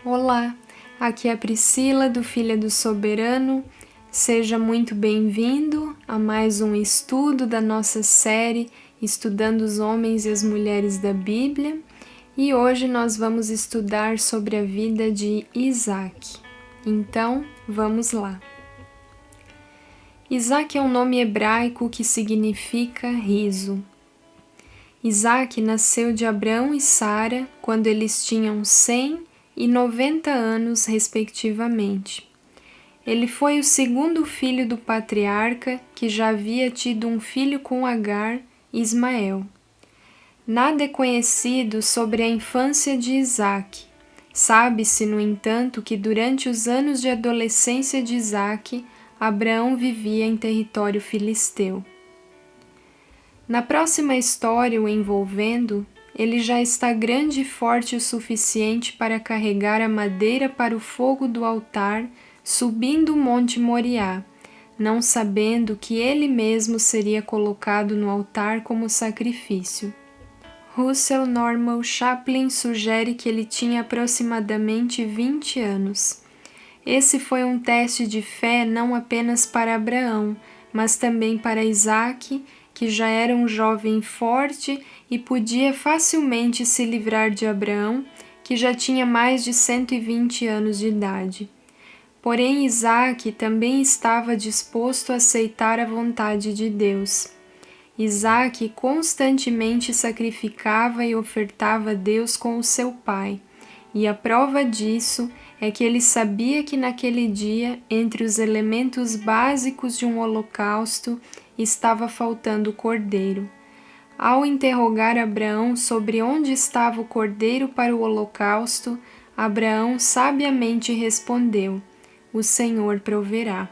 Olá, aqui é a Priscila do Filha do Soberano. Seja muito bem-vindo a mais um estudo da nossa série Estudando os Homens e as Mulheres da Bíblia. E hoje nós vamos estudar sobre a vida de Isaac. Então, vamos lá. Isaac é um nome hebraico que significa riso. Isaac nasceu de Abraão e Sara quando eles tinham 100 e 90 anos, respectivamente. Ele foi o segundo filho do patriarca, que já havia tido um filho com Agar, Ismael. Nada é conhecido sobre a infância de Isaac. Sabe-se, no entanto, que durante os anos de adolescência de Isaac, Abraão vivia em território filisteu. Na próxima história o envolvendo, ele já está grande e forte o suficiente para carregar a madeira para o fogo do altar, subindo o monte Moriá, não sabendo que ele mesmo seria colocado no altar como sacrifício. Russell Norman Chaplin sugere que ele tinha aproximadamente 20 anos. Esse foi um teste de fé não apenas para Abraão, mas também para Isaac, que já era um jovem forte e podia facilmente se livrar de Abraão, que já tinha mais de 120 anos de idade. Porém, Isaac também estava disposto a aceitar a vontade de Deus. Isaac constantemente sacrificava e ofertava a Deus com o seu pai, e a prova disso é que ele sabia que naquele dia, entre os elementos básicos de um holocausto, estava faltando o cordeiro. Ao interrogar Abraão sobre onde estava o cordeiro para o holocausto, Abraão sabiamente respondeu: "O Senhor proverá."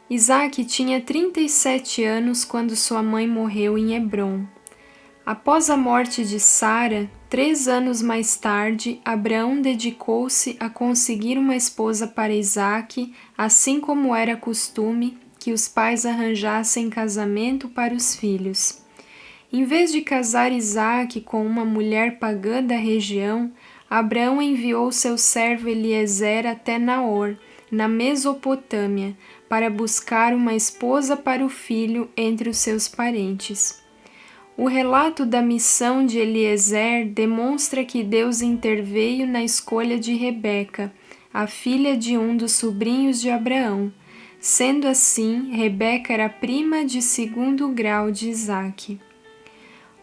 Isaac tinha 37 anos quando sua mãe morreu em Hebrom. Após a morte de Sara, 3 anos mais tarde, Abraão dedicou-se a conseguir uma esposa para Isaac, assim como era costume que os pais arranjassem casamento para os filhos. Em vez de casar Isaac com uma mulher pagã da região, Abraão enviou seu servo Eliezer até Naor, na Mesopotâmia, para buscar uma esposa para o filho entre os seus parentes. O relato da missão de Eliezer demonstra que Deus interveio na escolha de Rebeca, a filha de um dos sobrinhos de Abraão. Sendo assim, Rebeca era prima de segundo grau de Isaac.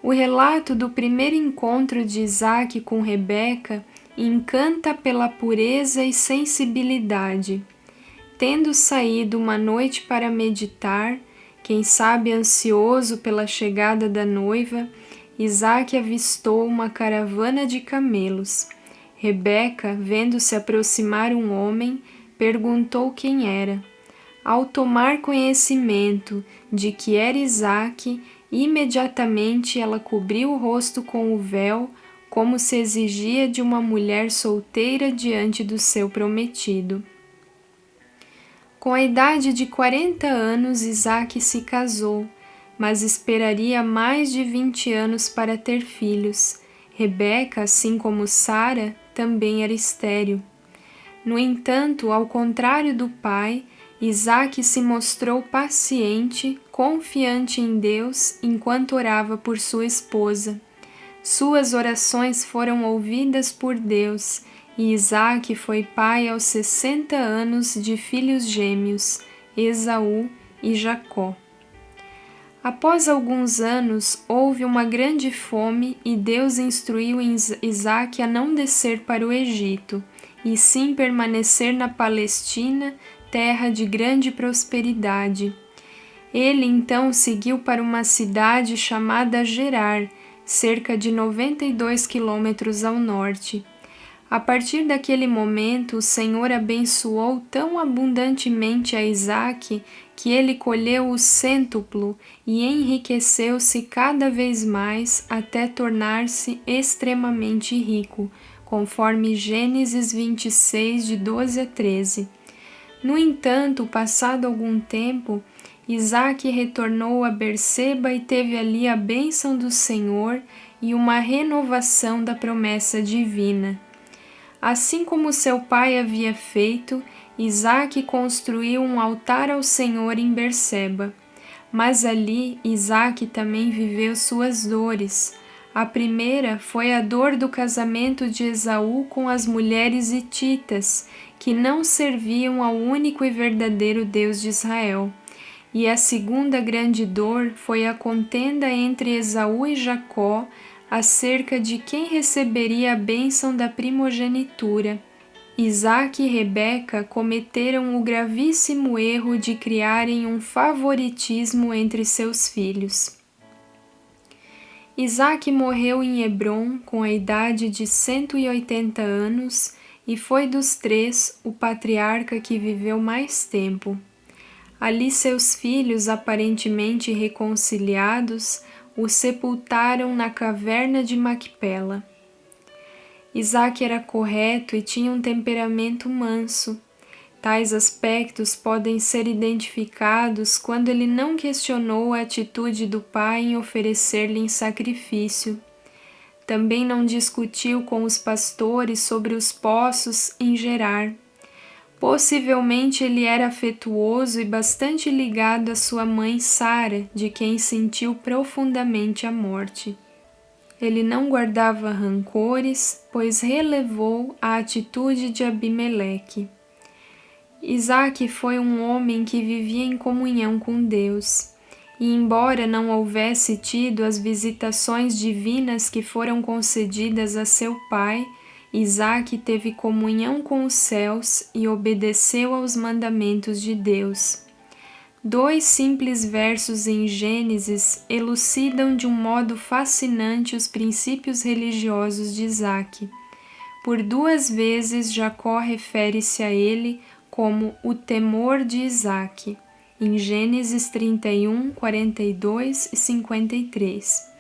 O relato do primeiro encontro de Isaac com Rebeca encanta pela pureza e sensibilidade. Tendo saído uma noite para meditar, quem sabe ansioso pela chegada da noiva, Isaac avistou uma caravana de camelos. Rebeca, vendo se aproximar um homem, perguntou quem era. Ao tomar conhecimento de que era Isaac, imediatamente ela cobriu o rosto com o véu, como se exigia de uma mulher solteira diante do seu prometido. Com a idade de 40 anos, Isaac se casou, mas esperaria mais de 20 anos para ter filhos. Rebeca, assim como Sara, também era estéril. No entanto, ao contrário do pai, Isaac se mostrou paciente, confiante em Deus enquanto orava por sua esposa. Suas orações foram ouvidas por Deus, e Isaac foi pai aos 60 anos de filhos gêmeos, Esaú e Jacó. Após alguns anos, houve uma grande fome e Deus instruiu Isaac a não descer para o Egito, e sim permanecer na Palestina, terra de grande prosperidade. Ele então seguiu para uma cidade chamada Gerar, cerca de 92 quilômetros ao norte. A partir daquele momento, o Senhor abençoou tão abundantemente a Isaac que ele colheu o cêntuplo e enriqueceu-se cada vez mais até tornar-se extremamente rico, conforme Gênesis 26, de 12 a 13. No entanto, passado algum tempo, Isaac retornou a Berseba e teve ali a bênção do Senhor e uma renovação da promessa divina. Assim como seu pai havia feito, Isaque construiu um altar ao Senhor em Berseba. Mas ali Isaque também viveu suas dores. A primeira foi a dor do casamento de Esaú com as mulheres hititas, que não serviam ao único e verdadeiro Deus de Israel. E a segunda grande dor foi a contenda entre Esaú e Jacó acerca de quem receberia a bênção da primogenitura. Isaque e Rebeca cometeram o gravíssimo erro de criarem um favoritismo entre seus filhos. Isaque morreu em Hebrom com a idade de 180 anos e foi dos três o patriarca que viveu mais tempo. Ali seus filhos, aparentemente reconciliados, o sepultaram na caverna de Macpela. Isaque era correto e tinha um temperamento manso. Tais aspectos podem ser identificados quando ele não questionou a atitude do pai em oferecer-lhe em sacrifício. Também não discutiu com os pastores sobre os poços em Gerar. Possivelmente ele era afetuoso e bastante ligado à sua mãe Sara, de quem sentiu profundamente a morte. Ele não guardava rancores, pois relevou a atitude de Abimeleque. Isaque foi um homem que vivia em comunhão com Deus, e embora não houvesse tido as visitações divinas que foram concedidas a seu pai, Isaque teve comunhão com os céus e obedeceu aos mandamentos de Deus. 2 simples versos em Gênesis elucidam de um modo fascinante os princípios religiosos de Isaque. Por 2 vezes Jacó refere-se a ele como o temor de Isaque, em Gênesis 31, 42 e 53.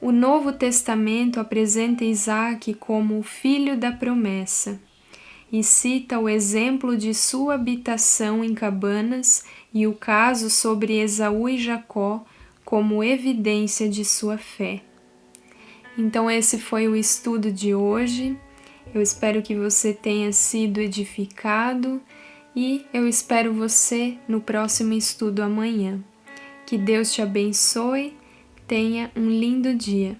O Novo Testamento apresenta Isaque como o filho da promessa e cita o exemplo de sua habitação em cabanas e o caso sobre Esaú e Jacó como evidência de sua fé. Então esse foi o estudo de hoje. Eu espero que você tenha sido edificado e eu espero você no próximo estudo amanhã. Que Deus te abençoe. Tenha um lindo dia.